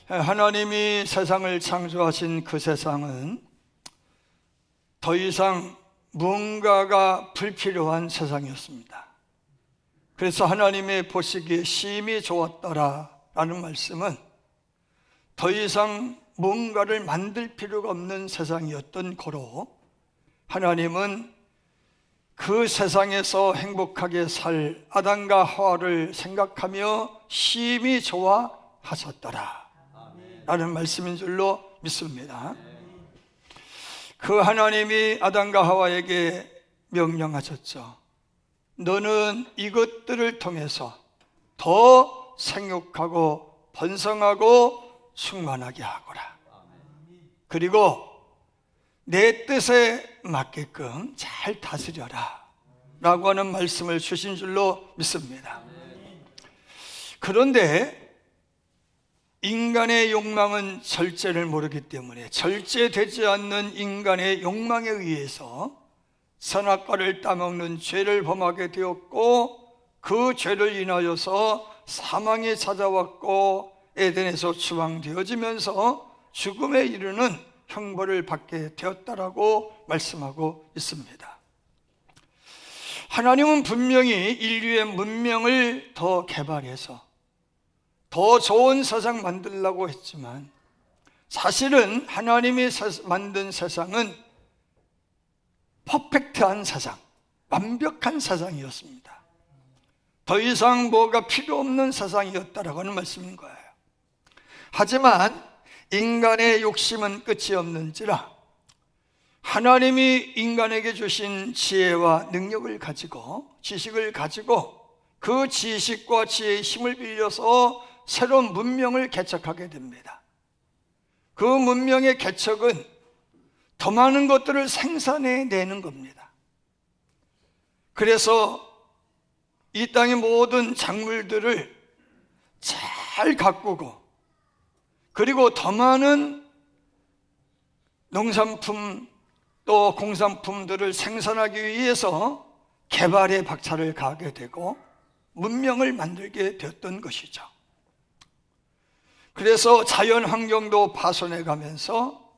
하나님이 세상을 창조하신 그 세상은 더 이상 무언가가 불필요한 세상이었습니다. 그래서 하나님의 보시기에 심히 좋았더라라는 말씀은 더 이상 뭔가를 만들 필요가 없는 세상이었던 고로 하나님은 그 세상에서 행복하게 살 아담과 하와를 생각하며 심히 좋아하셨더라 라는 말씀인 줄로 믿습니다. 그 하나님이 아담과 하와에게 명령하셨죠. 너는 이것들을 통해서 더 생육하고 번성하고 충만하게 하거라. 그리고 내 뜻에 맞게끔 잘 다스려라 라고 하는 말씀을 주신 줄로 믿습니다. 그런데 인간의 욕망은 절제를 모르기 때문에 절제되지 않는 인간의 욕망에 의해서 선악과를 따먹는 죄를 범하게 되었고, 그 죄를 인하여서 사망이 찾아왔고 에덴에서 추방되어지면서 죽음에 이르는 형벌을 받게 되었다라고 말씀하고 있습니다. 하나님은 분명히 인류의 문명을 더 개발해서 더 좋은 세상 만들려고 했지만, 사실은 하나님이 만든 세상은 퍼펙트한 세상, 완벽한 세상이었습니다. 더 이상 뭐가 필요 없는 세상이었다라고 하는 말씀인 거예요. 하지만 인간의 욕심은 끝이 없는지라 하나님이 인간에게 주신 지혜와 능력을 가지고, 지식을 가지고 그 지식과 지혜의 힘을 빌려서 새로운 문명을 개척하게 됩니다. 그 문명의 개척은 더 많은 것들을 생산해내는 겁니다. 그래서 이 땅의 모든 작물들을 잘 가꾸고, 그리고 더 많은 농산품 또 공산품들을 생산하기 위해서 개발에 박차를 가하게 되고 문명을 만들게 되었던 것이죠. 그래서 자연 환경도 파손해 가면서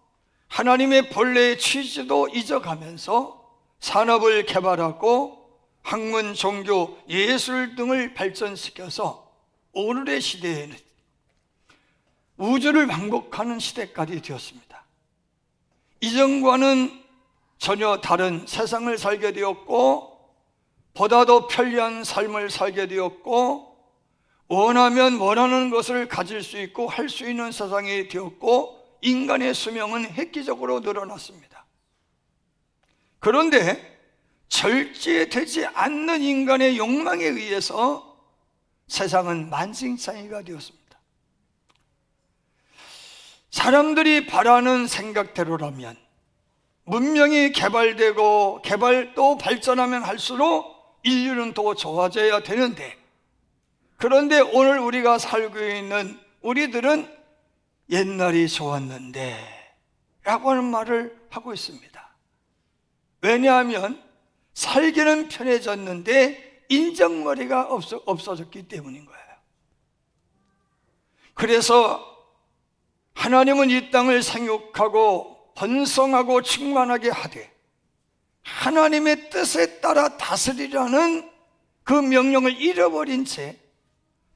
하나님의 본래의 취지도 잊어가면서 산업을 개발하고 학문, 종교, 예술 등을 발전시켜서 오늘의 시대에는 우주를 왕복하는 시대까지 되었습니다. 이전과는 전혀 다른 세상을 살게 되었고, 보다도 편리한 삶을 살게 되었고, 원하면 원하는 것을 가질 수 있고 할 수 있는 세상이 되었고, 인간의 수명은 획기적으로 늘어났습니다. 그런데 절제되지 않는 인간의 욕망에 의해서 세상은 만신창이가 되었습니다. 사람들이 바라는 생각대로라면 문명이 개발되고 또 발전하면 할수록 인류는 더 좋아져야 되는데, 그런데 오늘 우리가 살고 있는 우리들은 옛날이 좋았는데 라고 하는 말을 하고 있습니다. 왜냐하면 살기는 편해졌는데 인정머리가 없어졌기 때문인 거예요. 그래서 하나님은 이 땅을 생육하고 번성하고 충만하게 하되 하나님의 뜻에 따라 다스리라는 그 명령을 잃어버린 채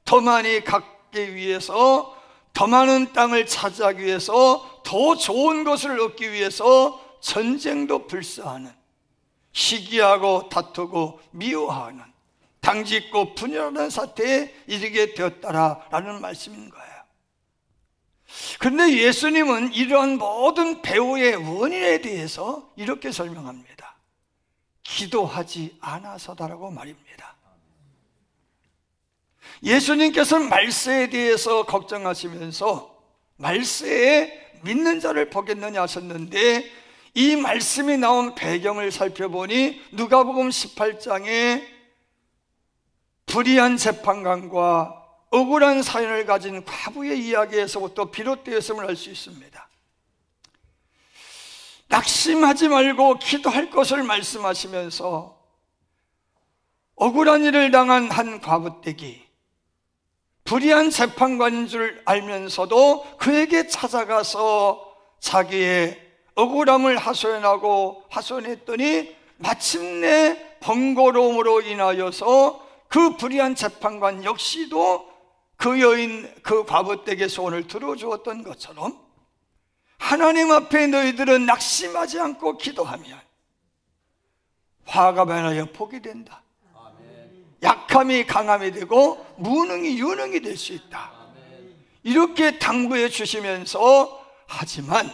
더 많이 갖기 위해서, 더 많은 땅을 차지하기 위해서, 더 좋은 것을 얻기 위해서 전쟁도 불사하는, 시기하고 다투고 미워하는, 당짓고 분열하는 사태에 이르게 되었다라는 말씀인 거예요. 그런데 예수님은 이러한 모든 배후의 원인에 대해서 이렇게 설명합니다. 기도하지 않아서다라고 말입니다. 예수님께서는 말세에 대해서 걱정하시면서 말세에 믿는 자를 보겠느냐 하셨는데, 이 말씀이 나온 배경을 살펴보니 누가복음 18장에 불의한 재판관과 억울한 사연을 가진 과부의 이야기에서부터 비롯되었음을 알 수 있습니다. 낙심하지 말고 기도할 것을 말씀하시면서 억울한 일을 당한 한 과부댁이 불의한 재판관인 줄 알면서도 그에게 찾아가서 자기의 억울함을 하소연했더니 마침내 번거로움으로 인하여서 그 불의한 재판관 역시도 그 여인, 그 과부 댁의 소원을 들어주었던 것처럼 하나님 앞에 너희들은 낙심하지 않고 기도하면 화가 변하여 복이 된다. 약함이 강함이 되고 무능이 유능이 될 수 있다. 이렇게 당부해 주시면서 하지만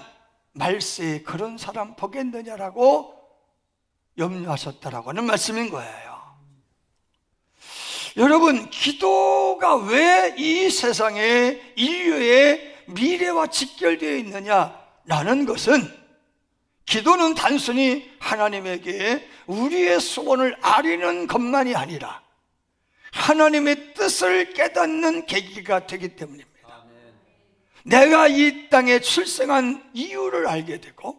말세에 그런 사람 보겠느냐라고 염려하셨다라고 하는 말씀인 거예요. 여러분, 기도가 왜 이 세상에 인류의 미래와 직결되어 있느냐라는 것은 기도는 단순히 하나님에게 우리의 소원을 아뢰는 것만이 아니라 하나님의 뜻을 깨닫는 계기가 되기 때문입니다. 내가 이 땅에 출생한 이유를 알게 되고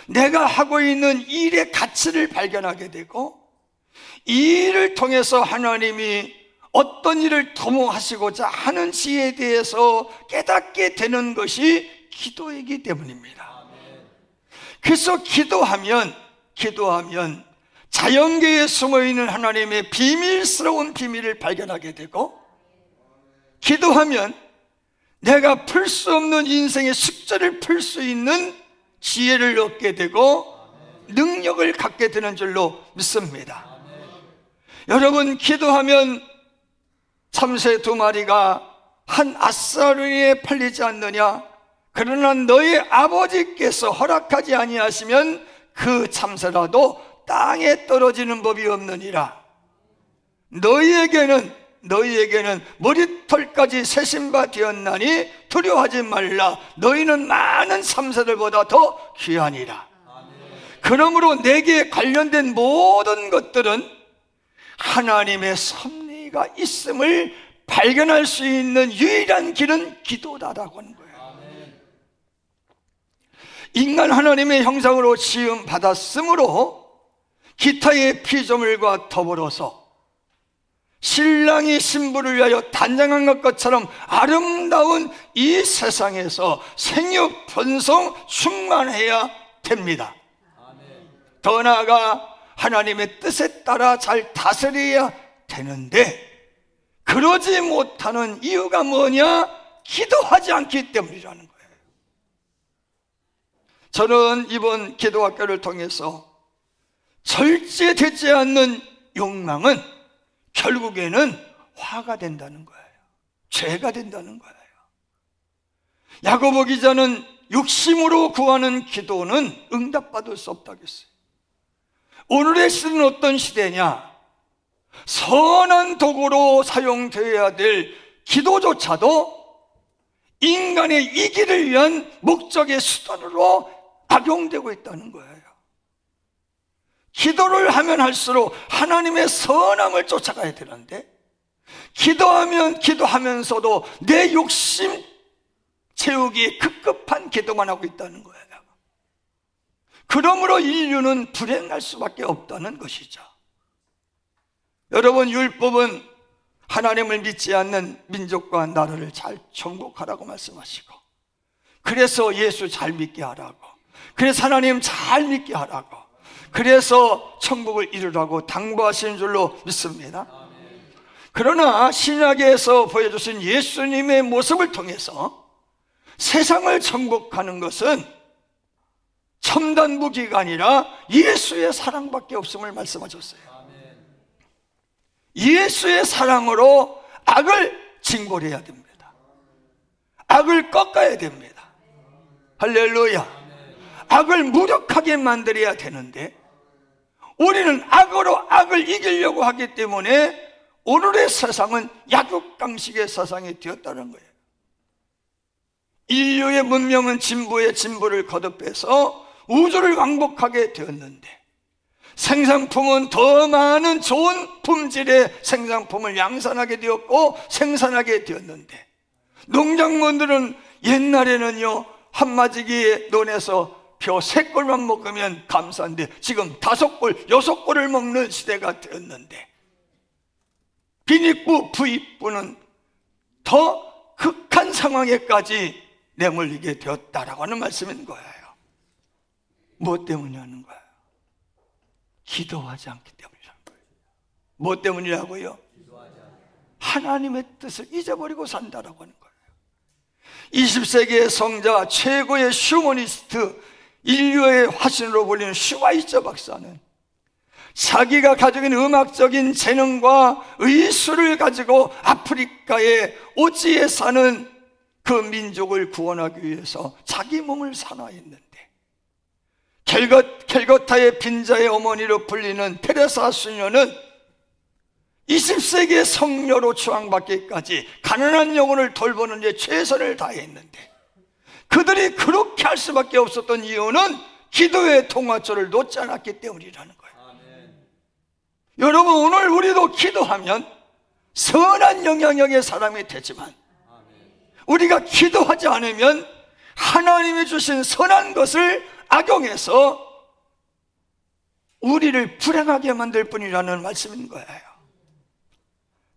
내가 하고 있는 일의 가치를 발견하게 되고 이 일을 통해서 하나님이 어떤 일을 도모하시고자 하는지에 대해서 깨닫게 되는 것이 기도이기 때문입니다. 그래서 기도하면 자연계에 숨어있는 하나님의 비밀스러운 비밀을 발견하게 되고, 기도하면 내가 풀 수 없는 인생의 숙제를 풀 수 있는 지혜를 얻게 되고 능력을 갖게 되는 줄로 믿습니다. 여러분, 기도하면 참새 2마리가 한 아싸리에 팔리지 않느냐? 그러나 너희 아버지께서 허락하지 아니하시면 그 참새라도 땅에 떨어지는 법이 없느니라. 너희에게는 머리털까지 세신바 되었나니 두려워하지 말라. 너희는 많은 참새들보다 더 귀하니라. 그러므로 내게 관련된 모든 것들은 하나님의 섭리가 있음을 발견할 수 있는 유일한 길은 기도다라고 하는 거예요. 인간 하나님의 형상으로 지음 받았으므로 기타의 피조물과 더불어서 신랑이 신부를 위하여 단장한 것처럼 아름다운 이 세상에서 생육 번성 충만해야 됩니다. 더 나아가 하나님의 뜻에 따라 잘 다스려야 되는데 그러지 못하는 이유가 뭐냐? 기도하지 않기 때문이라는 거예요. 저는 이번 기도학교를 통해서 절제되지 않는 욕망은 결국에는 화가 된다는 거예요. 죄가 된다는 거예요. 야고보 기자는 욕심으로 구하는 기도는 응답받을 수 없다고 했어요. 오늘의 시대는 어떤 시대냐? 선한 도구로 사용되어야 될 기도조차도 인간의 이기를 위한 목적의 수단으로 악용되고 있다는 거예요. 기도를 하면 할수록 하나님의 선함을 쫓아가야 되는데, 기도하면서도 내 욕심 채우기 급급한 기도만 하고 있다는 거예요. 그러므로 인류는 불행할 수밖에 없다는 것이죠. 여러분, 율법은 하나님을 믿지 않는 민족과 나라를 잘 정복하라고 말씀하시고, 그래서 예수 잘 믿게 하라고, 그래서 하나님 잘 믿게 하라고, 그래서 천국을 이루라고 당부하시는 줄로 믿습니다. 그러나 신약에서 보여주신 예수님의 모습을 통해서 세상을 정복하는 것은 첨단 무기가 아니라 예수의 사랑밖에 없음을 말씀하셨어요. 예수의 사랑으로 악을 징벌해야 됩니다. 악을 꺾어야 됩니다. 할렐루야. 악을 무력하게 만들어야 되는데 우리는 악으로 악을 이기려고 하기 때문에 오늘의 세상은 약육강식의 세상이 되었다는 거예요. 인류의 문명은 진보의 진보를 거듭해서 우주를 왕복하게 되었는데, 생산품은 더 많은 좋은 품질의 생산품을 양산하게 되었고 생산하게 되었는데, 농작물들은 옛날에는요 한마지기 논에서 벼 3꼴만 먹으면 감사한데 지금 5꼴, 6꼴을 먹는 시대가 되었는데, 비닉부, 부익부는 더 극한 상황에까지 내몰리게 되었다라고 하는 말씀인 거예요. 무엇 때문이라는 거예요? 기도하지 않기 때문이라는 거예요. 무엇 때문이라고요? 하나님의 뜻을 잊어버리고 산다라고 하는 거예요. 20세기의 성자, 최고의 슈머니스트, 인류의 화신으로 불리는 슈바이처 박사는 자기가 가지고 있는 음악적인 재능과 의술을 가지고 아프리카의 오지에 사는 그 민족을 구원하기 위해서 자기 몸을 산화했는데, 켈거타의 빈자의 어머니로 불리는 테레사 수녀는 20세기의 성녀로 추앙받기까지 가난한 영혼을 돌보는 데 최선을 다했는데, 그들이 그렇게 할 수밖에 없었던 이유는 기도의 통화조를 놓지 않았기 때문이라는 거예요. 아멘. 여러분, 오늘 우리도 기도하면 선한 영향력의 사람이 되지만, 우리가 기도하지 않으면 하나님이 주신 선한 것을 악용해서 우리를 불행하게 만들 뿐이라는 말씀인 거예요.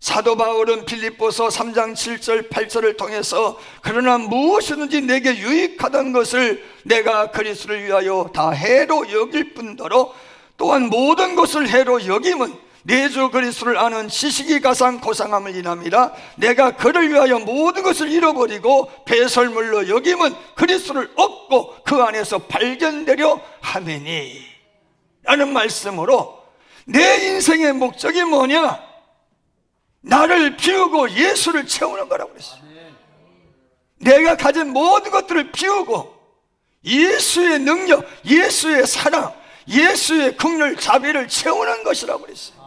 사도 바울은 빌립보서 3장 7절 8절을 통해서 그러나 무엇이든지 내게 유익하던 것을 내가 그리스도를 위하여 다 해로 여길 뿐더러 또한 모든 것을 해로 여김은 내 주 그리스도를 아는 지식이 가장 고상함을 인함이라. 내가 그를 위하여 모든 것을 잃어버리고 배설물로 여김은 그리스도를 얻고 그 안에서 발견되려 하매니, 라는 말씀으로 내 인생의 목적이 뭐냐? 나를 비우고 예수를 채우는 거라고 그랬어요. 내가 가진 모든 것들을 비우고 예수의 능력, 예수의 사랑, 예수의 긍휼 자비를 채우는 것이라고 그랬어요.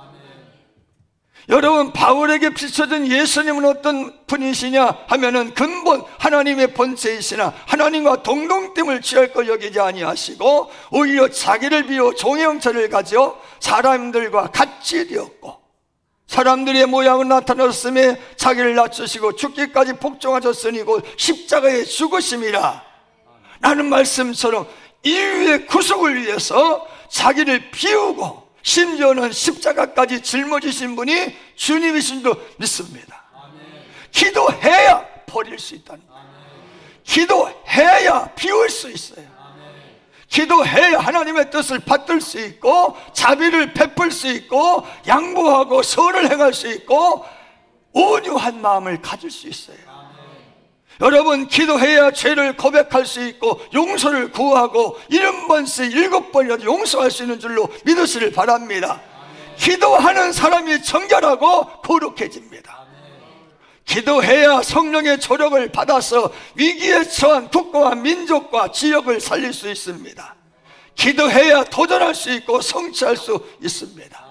여러분, 바울에게 비춰진 예수님은 어떤 분이시냐 하면은 근본 하나님의 본체이시나 하나님과 동등됨을 취할 걸 여기지 아니하시고 오히려 자기를 비워 종의 형체를 가져 사람들과 같이 되었고 사람들의 모양을 나타났음에 자기를 낮추시고 죽기까지 복종하셨으니 곧 십자가에 죽으심이라. 라는 말씀처럼 인류의 구속을 위해서 자기를 비우고 심지어는 십자가까지 짊어지신 분이 주님이신 줄 믿습니다. 기도해야 버릴 수 있다는 거예요. 기도해야 비울 수 있어요. 기도해야 하나님의 뜻을 받들 수 있고 자비를 베풀 수 있고 양보하고 선을 행할 수 있고 온유한 마음을 가질 수 있어요. 여러분, 기도해야 죄를 고백할 수 있고 용서를 구하고 70번씩 7번이라도 용서할 수 있는 줄로 믿으시길 바랍니다. 기도하는 사람이 정결하고 거룩해집니다. 기도해야 성령의 조력을 받아서 위기에 처한 국가와 민족과 지역을 살릴 수 있습니다. 기도해야 도전할 수 있고 성취할 수 있습니다.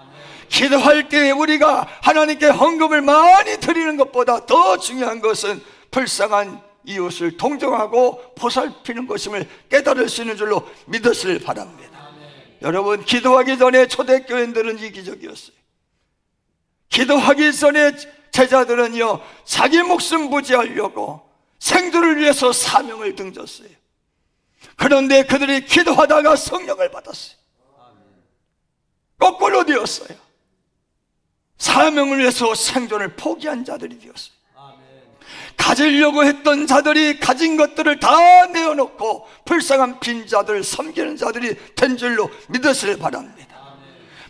기도할 때 우리가 하나님께 헌금을 많이 드리는 것보다 더 중요한 것은 불쌍한 이웃을 동정하고 보살피는 것임을 깨달을 수 있는 줄로 믿으시길 바랍니다. 여러분, 기도하기 전에 초대교인들은 이기적이었어요. 기도하기 전에 제자들은요, 자기 목숨 부지하려고 생존을 위해서 사명을 등졌어요. 그런데 그들이 기도하다가 성령을 받았어요. 거꾸로 되었어요. 사명을 위해서 생존을 포기한 자들이 되었어요. 가지려고 했던 자들이 가진 것들을 다 내어놓고 불쌍한 빈자들 섬기는 자들이 된 줄로 믿으시길 바랍니다.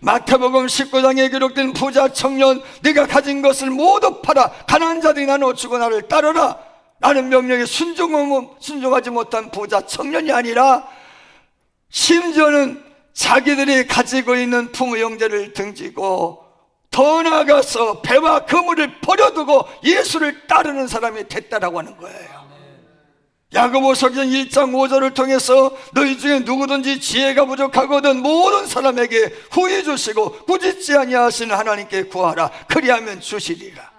마태복음 19장에 기록된 부자 청년, 네가 가진 것을 모두 팔아 가난한 자들이 나눠주고 나를 따르라 라는 명령에 순종하지 못한 부자 청년이 아니라 심지어는 자기들이 가지고 있는 풍요영재를 등지고 더 나아가서 배와 그물을 버려두고 예수를 따르는 사람이 됐다라고 하는 거예요. 야고보서전 1장 5절을 통해서 너희 중에 누구든지 지혜가 부족하거든 모든 사람에게 후히 주시고 꾸짖지 아니하시는 하나님께 구하라 그리하면 주시리라.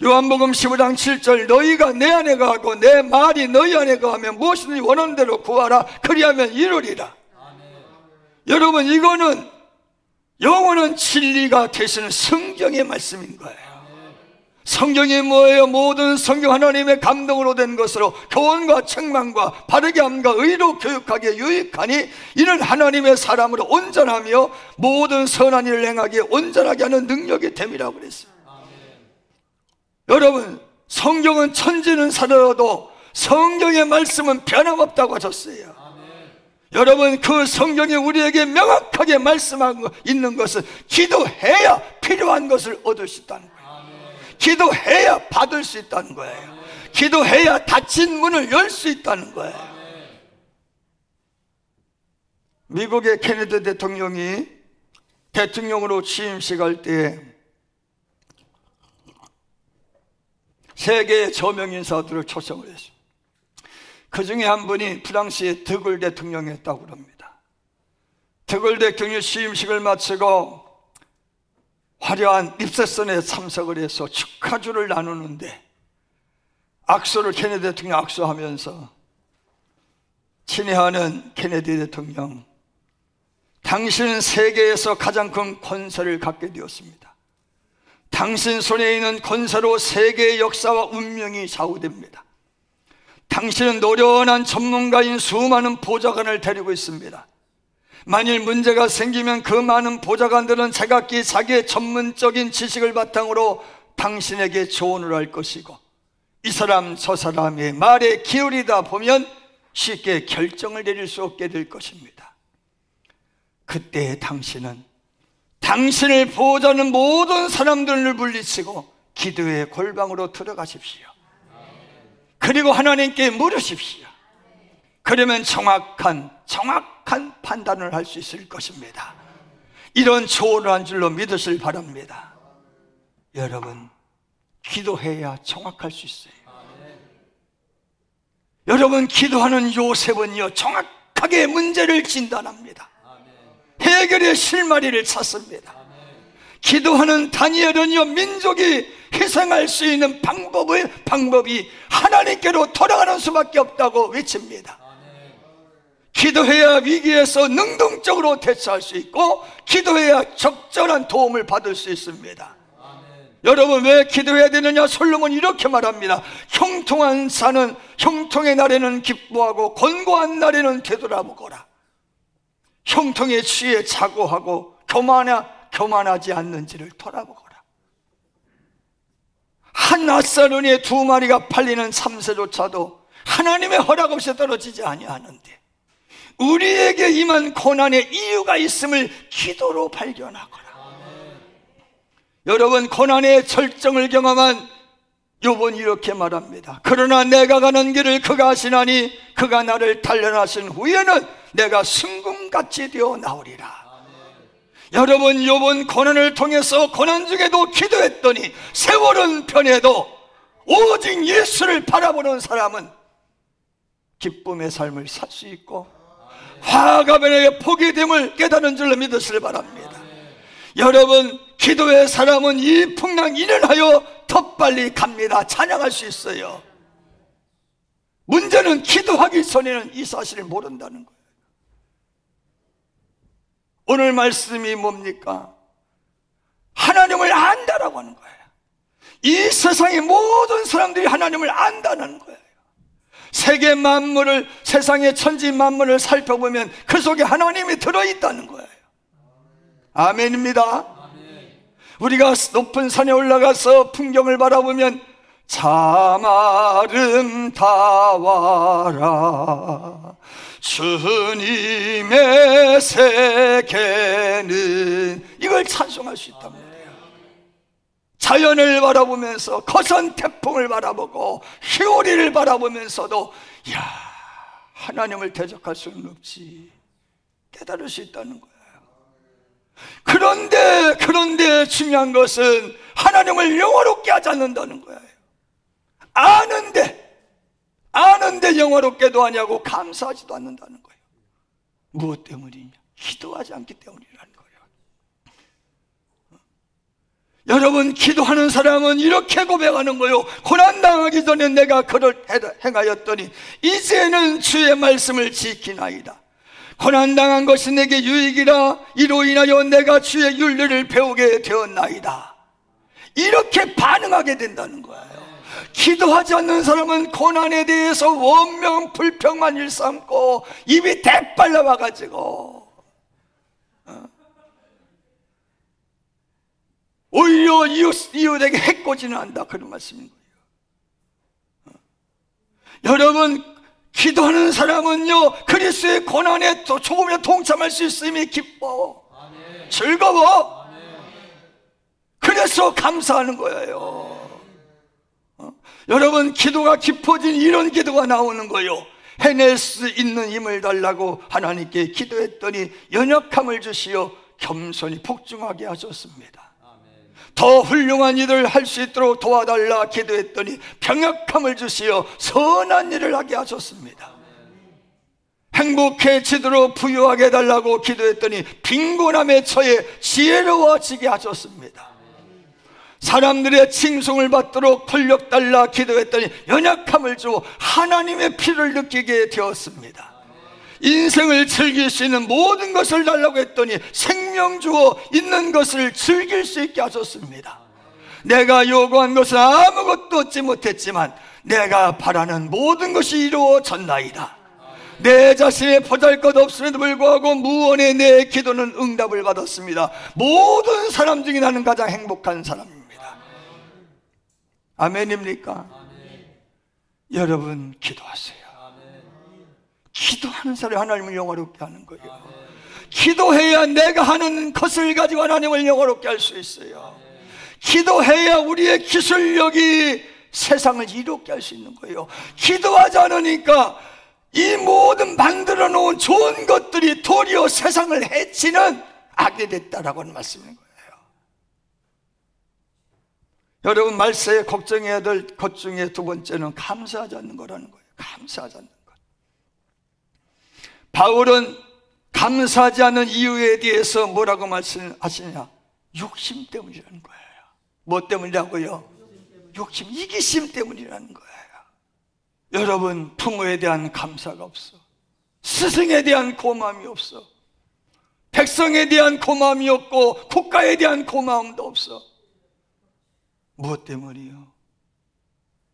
요한복음 15장 7절 너희가 내 안에 거하고 내 말이 너희 안에 거하면 무엇이든지 원하는 대로 구하라 그리하면 이루리라. 여러분, 이거는 영원한 진리가 되시는 성경의 말씀인 거예요. 성경이 뭐예요? 모든 성경 하나님의 감동으로 된 것으로 교훈과 책망과 바르게 함과 의로 교육하기에 유익하니 이는 하나님의 사람으로 온전하며 모든 선한 일을 행하기에 온전하게 하는 능력이 됨이라고 그랬어요. 여러분, 성경은 천지는 살아도 성경의 말씀은 변함없다고 하셨어요. 여러분, 그 성경이 우리에게 명확하게 말씀하고 있는 것은 기도해야 필요한 것을 얻을 수 있다는 거예요. 기도해야 받을 수 있다는 거예요. 기도해야 닫힌 문을 열 수 있다는 거예요. 미국의 케네디 대통령이 대통령으로 취임식할 때 세계의 저명 인사들을 초청을 했습니다. 그 중에 한 분이 프랑스의 드골 대통령이었다고 합니다. 드골 대통령이 취임식을 마치고 화려한 립세션에 참석을 해서 축하주를 나누는데 악수를 케네디 대통령 악수하면서 친애하는 케네디 대통령, 당신은 세계에서 가장 큰 권세를 갖게 되었습니다. 당신 손에 있는 권세로 세계의 역사와 운명이 좌우됩니다. 당신은 노련한 전문가인 수많은 보좌관을 데리고 있습니다. 만일 문제가 생기면 그 많은 보좌관들은 제각기 자기의 전문적인 지식을 바탕으로 당신에게 조언을 할 것이고, 이 사람 저 사람의 말에 기울이다 보면 쉽게 결정을 내릴 수 없게 될 것입니다. 그때 당신은 당신을 보호하는 모든 사람들을 물리치고 기도의 골방으로 들어가십시오. 그리고 하나님께 물으십시오. 그러면 정확한 판단을 할 수 있을 것입니다. 이런 조언을 한 줄로 믿으실 바랍니다. 여러분, 기도해야 정확할 수 있어요. 여러분, 기도하는 요셉은요, 정확하게 문제를 진단합니다. 해결의 실마리를 찾습니다. 기도하는 다니엘은요, 민족이 희생할 수 있는 방법이 하나님께로 돌아가는 수밖에 없다고 외칩니다. 기도해야 위기에서 능동적으로 대처할 수 있고, 기도해야 적절한 도움을 받을 수 있습니다. 여러분, 왜 기도해야 되느냐? 솔로몬이 이렇게 말합니다. 형통한 산은 형통의 날에는 기뻐하고 곤고한 날에는 되돌아보거라. 형통에 취해 자고하고 교만하지 않는지를 돌아보거라. 한 앗사르니의 2마리가 팔리는 참새조차도 하나님의 허락 없이 떨어지지 아니하는데, 우리에게 임한 고난의 이유가 있음을 기도로 발견하거라. 여러분, 고난의 절정을 경험한 욥은 이렇게 말합니다. 그러나 내가 가는 길을 그가 아시나니 그가 나를 단련하신 후에는 내가 승금같이 되어 나오리라. 여러분, 욥은 고난을 통해서 고난 중에도 기도했더니 세월은 변해도 오직 예수를 바라보는 사람은 기쁨의 삶을 살 수 있고 화가 변하여 복이 됨을 깨달은 줄로 믿으시길 바랍니다. 여러분, 기도의 사람은 이 풍랑 인연하여 더 빨리 갑니다. 찬양할 수 있어요. 문제는 기도하기 전에는 이 사실을 모른다는 거예요. 오늘 말씀이 뭡니까? 하나님을 안다라고 하는 거예요. 이 세상의 모든 사람들이 하나님을 안다는 거예요. 세계 만물을, 세상의 천지 만물을 살펴보면 그 속에 하나님이 들어있다는 거예요. 아멘입니다. 우리가 높은 산에 올라가서 풍경을 바라보면 참 아름다워라 주님의 세계는, 이걸 찬송할 수 있단 말이에요. 자연을 바라보면서 거센 태풍을 바라보고 희오리를 바라보면서도 야, 하나님을 대적할 수는 없지 깨달을 수 있다는 거예요. 그런데 중요한 것은 하나님을 영화롭게 하지 않는다는 거예요. 아는데 영화롭게도 하냐고 감사하지도 않는다는 거예요. 무엇 때문이냐? 기도하지 않기 때문이라는 거예요. 여러분, 기도하는 사람은 이렇게 고백하는 거예요. 고난당하기 전에 내가 그를 행하였더니 이제는 주의 말씀을 지키나이다. 고난당한 것이 내게 유익이라 이로 인하여 내가 주의 윤리를 배우게 되었나이다. 이렇게 반응하게 된다는 거예요. 기도하지 않는 사람은 고난에 대해서 원명 불평만 일삼고 입이 대빨 나와가지고 오히려 이웃에게 해코지는 한다, 그런 말씀인 거예요. 여러분, 기도하는 사람은요, 그리스도의 고난에 또 조금이라도 동참할 수 있음이 기뻐. 즐거워. 그래서 감사하는 거예요. 여러분, 기도가 깊어진 이런 기도가 나오는 거예요. 해낼 수 있는 힘을 달라고 하나님께 기도했더니 연약함을 주시어 겸손히 복종하게 하셨습니다. 더 훌륭한 일을 할 수 있도록 도와달라 기도했더니 병약함을 주시어 선한 일을 하게 하셨습니다. 행복해지도록 부유하게 해달라고 기도했더니 빈곤함에 처해 지혜로워지게 하셨습니다. 사람들의 칭송을 받도록 권력 달라 기도했더니 연약함을 주어 하나님의 피를 느끼게 되었습니다. 인생을 즐길 수 있는 모든 것을 달라고 했더니 생명 주어 있는 것을 즐길 수 있게 하셨습니다. 내가 요구한 것은 아무것도 얻지 못했지만 내가 바라는 모든 것이 이루어졌나이다. 내 자신의 보잘것없음에도 불구하고 무언의 내 기도는 응답을 받았습니다. 모든 사람 중에 나는 가장 행복한 사람입니다. 아멘입니까? 아멘. 여러분, 기도하세요. 아멘. 기도하는 사람이 하나님을 영화롭게 하는 거예요. 아멘. 기도해야 내가 하는 것을 가지고 하나님을 영화롭게 할 수 있어요. 아멘. 기도해야 우리의 기술력이 세상을 이롭게 할 수 있는 거예요. 기도하지 않으니까 이 모든 만들어 놓은 좋은 것들이 도리어 세상을 해치는 악이 됐다라고 하는 말씀인 거예요. 여러분, 말세에 걱정해야 될 것 중에 두 번째는 감사하지 않는 거라는 거예요. 감사하지 않는 것. 바울은 감사하지 않는 이유에 대해서 뭐라고 말씀하시냐? 욕심 때문이라는 거예요. 뭐 때문이라고요? 욕심, 이기심 때문이라는 거예요. 여러분, 부모에 대한 감사가 없어. 스승에 대한 고마움이 없어. 백성에 대한 고마움이 없고 국가에 대한 고마움도 없어. 무엇 때문이요?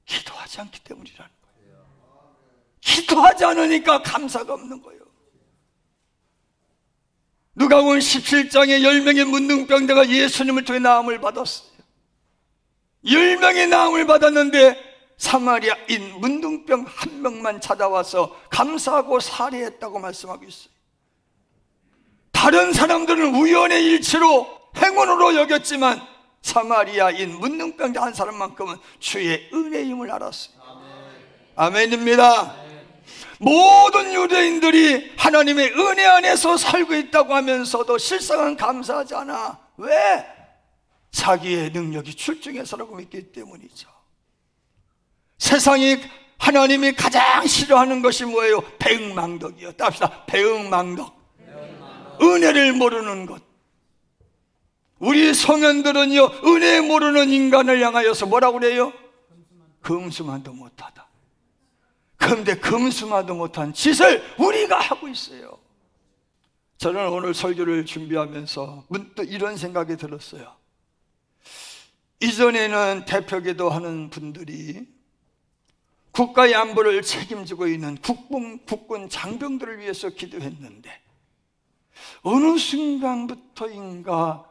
기도하지 않기 때문이라는 거예요. 기도하지 않으니까 감사가 없는 거예요. 누가복음 17장에 10명의 문둥병자가 예수님을 통해 나음을 받았어요. 10명의 나음을 받았는데 사마리아인 문둥병 한 명만 찾아와서 감사하고 살해했다고 말씀하고 있어요. 다른 사람들은 우연의 일치로 행운으로 여겼지만 사마리아인 문둥병자 한 사람만큼은 주의 은혜의 힘을 알았어요. 아멘입니다. 모든 유대인들이 하나님의 은혜 안에서 살고 있다고 하면서도 실상은 감사하지 않아. 왜? 자기의 능력이 출중해서라고 믿기 때문이죠. 세상이 하나님이 가장 싫어하는 것이 뭐예요? 배은망덕이요. 따릅시다. 배은망덕. 은혜를 모르는 것. 우리 성현들은요, 은혜 모르는 인간을 향하여서 뭐라고 그래요? 금수만도 못하다. 그런데 금수만도 못한 짓을 우리가 하고 있어요. 저는 오늘 설교를 준비하면서 문득 이런 생각이 들었어요. 이전에는 대표기도 하는 분들이 국가의 안보를 책임지고 있는 국군 장병들을 위해서 기도했는데 어느 순간부터인가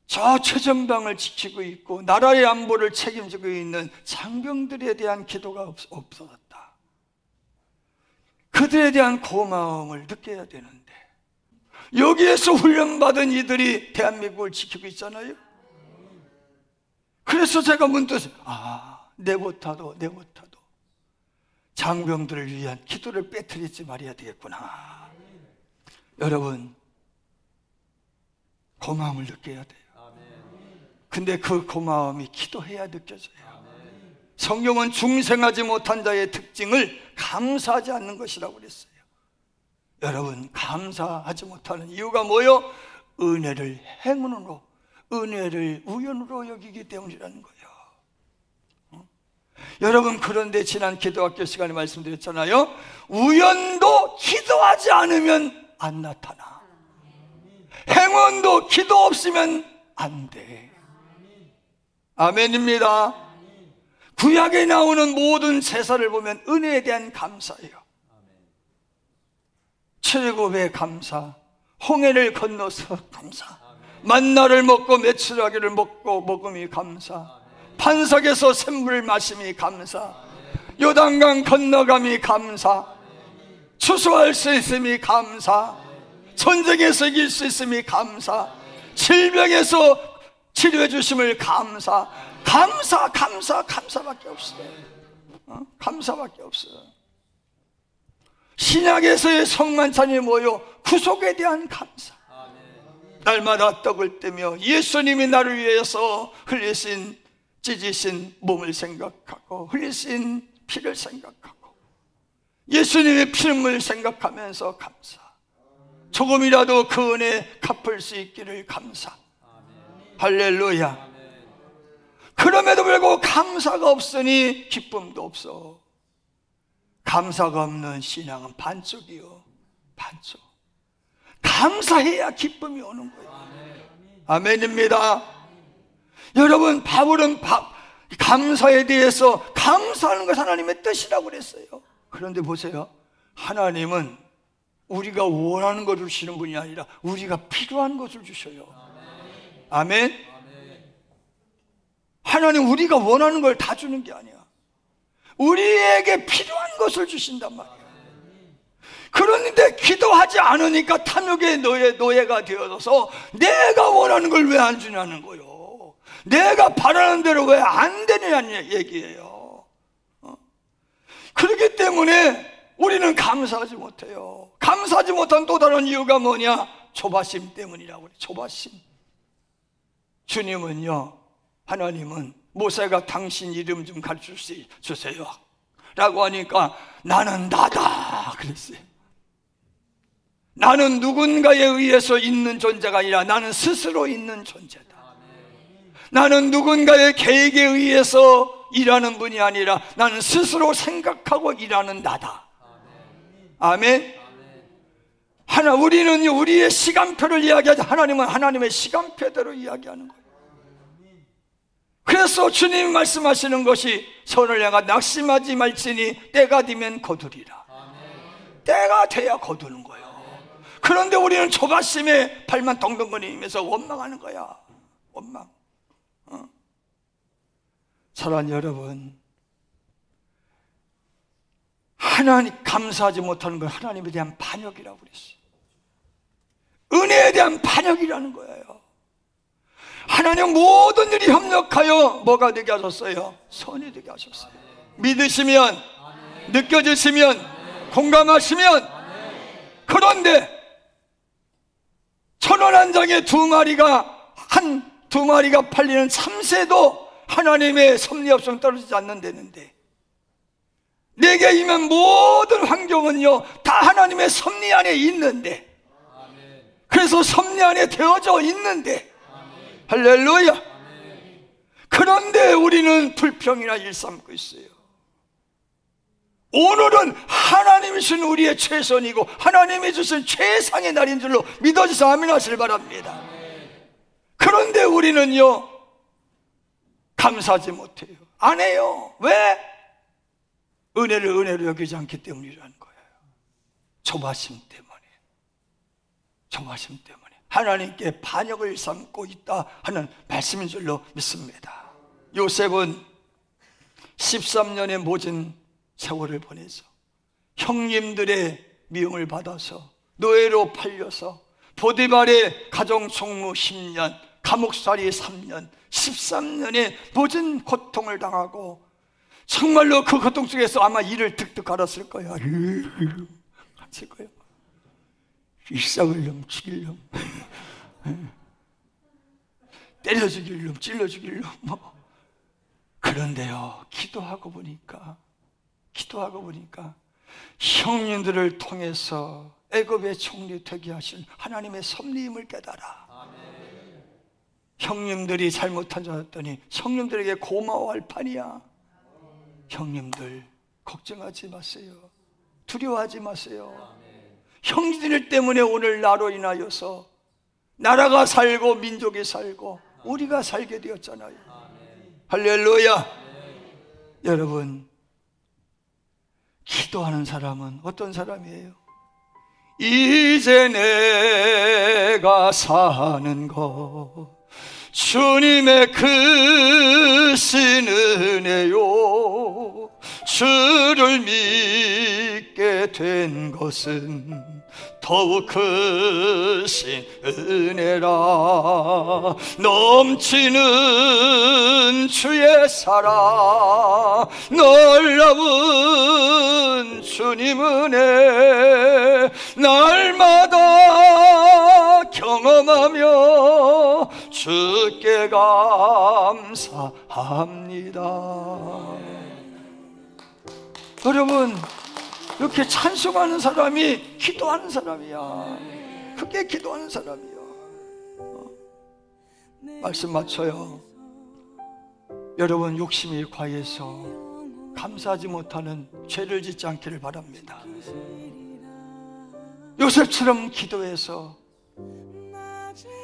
저 최전방을 지키고 있고 나라의 안보를 책임지고 있는 장병들에 대한 기도가 없어졌다. 그들에 대한 고마움을 느껴야 되는데 여기에서 훈련받은 이들이 대한민국을 지키고 있잖아요. 그래서 제가 문득 내보타도 장병들을 위한 기도를 빼뜨리지 말아야 되겠구나. 여러분, 고마움을 느껴야 돼요. 근데 그 고마움이 기도해야 느껴져요. 성경은 중생하지 못한 자의 특징을 감사하지 않는 것이라고 그랬어요. 여러분, 감사하지 못하는 이유가 뭐예요? 은혜를 행운으로, 은혜를 우연으로 여기기 때문이라는 거예요. 여러분, 그런데 지난 기도학교 시간에 말씀드렸잖아요. 우연도 기도하지 않으면 안 나타나. 행운도 기도 없으면 안 돼. 아멘입니다. 구약에 나오는 모든 제사를 보면 은혜에 대한 감사예요. 출애굽의 감사, 홍해를 건너서 감사, 만나를 먹고 메추라기를 먹고 먹음이 감사, 반석에서 샘물을 마심이 감사, 요단강 건너감이 감사, 추수할 수 있음이 감사, 전쟁에서 이길 수 있음이 감사, 질병에서 치료해 주심을 감사, 감사밖에 없어요. 감사밖에 없어요. 신약에서의 성만찬이 뭐요? 구속에 대한 감사. 날마다 떡을 떼며 예수님이 나를 위해서 흘리신, 찢으신 몸을 생각하고 흘리신 피를 생각하고 예수님의 피눈물 생각하면서 감사. 조금이라도 그 은혜 갚을 수 있기를 감사. 할렐루야. 그럼에도 불구하고 감사가 없으니 기쁨도 없어. 감사가 없는 신앙은 반쪽이요, 반쪽. 감사해야 기쁨이 오는 거예요. 아멘입니다. 여러분, 바울은 감사에 대해서 감사하는 것이 하나님의 뜻이라고 그랬어요. 그런데 보세요, 하나님은 우리가 원하는 것을 주시는 분이 아니라 우리가 필요한 것을 주셔요. 아멘. 하나님 우리가 원하는 걸 다 주는 게 아니야. 우리에게 필요한 것을 주신단 말이야. 그런데 기도하지 않으니까 탐욕의 노예가 되어서 내가 원하는 걸 왜 안 주냐는 거예요. 내가 바라는 대로 왜 안 되느냐는 얘기예요. 그렇기 때문에 우리는 감사하지 못해요. 감사하지 못한 또 다른 이유가 뭐냐? 조바심 때문이라고 그래요. 조바심. 주님은요, 하나님은 모세가 당신 이름 좀 가르쳐 주세요 라고 하니까 나는 나다 그랬어요. 나는 누군가에 의해서 있는 존재가 아니라 나는 스스로 있는 존재다. 나는 누군가의 계획에 의해서 일하는 분이 아니라 나는 스스로 생각하고 일하는 나다. 아멘. 우리는 우리의 시간표를 이야기하지, 하나님은 하나님의 시간표대로 이야기하는 거예요. 그래서 주님이 말씀하시는 것이 선을 향하 낙심하지 말지니 때가 되면 거두리라. 때가 돼야 거두는 거예요. 그런데 우리는 조바심에 발만 덩덩거리면서 원망하는 거야. 원망. 사랑하는 여러분, 하나님 감사하지 못하는 건 하나님에 대한 반역이라고 그랬어요. 은혜에 대한 반역이라는 거예요. 하나님 모든 일이 협력하여 뭐가 되게 하셨어요? 선이 되게 하셨어요. 믿으시면, 느껴지시면, 공감하시면. 그런데 천원 한 장에 두 마리가 팔리는 참새도 하나님의 섭리 없으면 떨어지지 않는다는데, 내게 임한 모든 환경은요 다 하나님의 섭리 안에 있는데, 그래서 섭리 안에 되어져 있는데, 할렐루야. 그런데 우리는 불평이나 일삼고 있어요. 오늘은 하나님이 주신 우리의 최선이고 하나님이 주신 최상의 날인 줄로 믿어주셔서 아멘 하시길 바랍니다. 그런데 우리는요 감사하지 못해요. 안 해요. 왜? 은혜를 은혜로 여기지 않기 때문이라는 거예요. 조바심 때문에. 조바심 때문에 하나님께 반역을 삼고 있다 하는 말씀인 줄로 믿습니다. 요셉은 13년의 모진 세월을 보내서 형님들의 미움을 받아서 노예로 팔려서 보디발의 가정총무 10년, 감옥살이 3년, 13년의 모진 고통을 당하고 정말로 그 고통 속에서 아마 이를 득득 갈았을 거야. 갔을 거예요. 일상을 놈, 죽일 놈, 때려 죽일 놈, 찔러 죽일 놈. 그런데요, 기도하고 보니까 형님들을 통해서 애굽의 총리 되게 하신 하나님의 섭리임을 깨달아. 아멘. 형님들이 잘못한 줄 알았더니 형님들에게 고마워할 판이야. 형님들 걱정하지 마세요. 두려워하지 마세요. 형제들 때문에 오늘 나로 인하여서 나라가 살고 민족이 살고 우리가 살게 되었잖아요. 할렐루야. 여러분, 기도하는 사람은 어떤 사람이에요? 이제 내가 사는 것 주님의 크신 은혜요, 주를 믿게 된 것은 더욱 크신 은혜라. 넘치는 주의 사랑, 놀라운 주님 은혜, 날마다 경험하며 주께 감사합니다. 여러분, 이렇게 찬송하는 사람이 기도하는 사람이야. 그게 기도하는 사람이야. 말씀 맞춰요. 여러분, 욕심이 과해서 감사하지 못하는 죄를 짓지 않기를 바랍니다. 요셉처럼 기도해서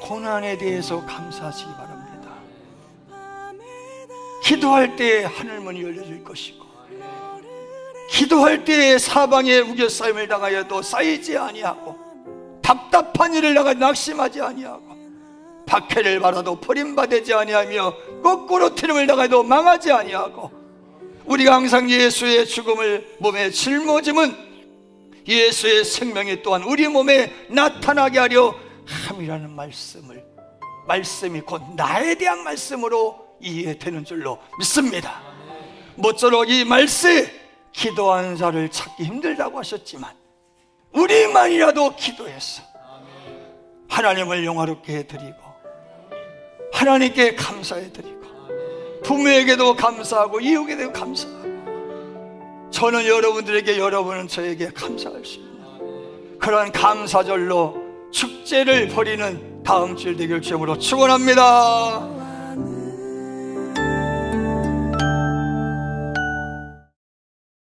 고난에 대해서 감사하시기 바랍니다. 기도할 때 하늘문이 열려질 것이고, 기도할 때 사방에 우겨싸임을 당하여도 쌓이지 아니하고, 답답한 일을 당하 낙심하지 아니하고, 박해를 받아도 버림받지 아니하며, 거꾸로 트림을 당해도 망하지 아니하고, 우리가 항상 예수의 죽음을 몸에 짊어짐은 예수의 생명이 또한 우리 몸에 나타나게 하려 함이라는 말씀이 곧 나에 대한 말씀으로 이해되는 줄로 믿습니다. 모쪼록 이 말씀, 기도하는 자를 찾기 힘들다고 하셨지만 우리만이라도 기도해서 하나님을 영화롭게 해드리고, 하나님께 감사해드리고, 부모에게도 감사하고, 이웃에게도 감사하고, 저는 여러분들에게, 여러분은 저에게 감사할 수 있는 그런 감사절로 축제를 벌이는 다음 주일 되길 주님으로 축원합니다.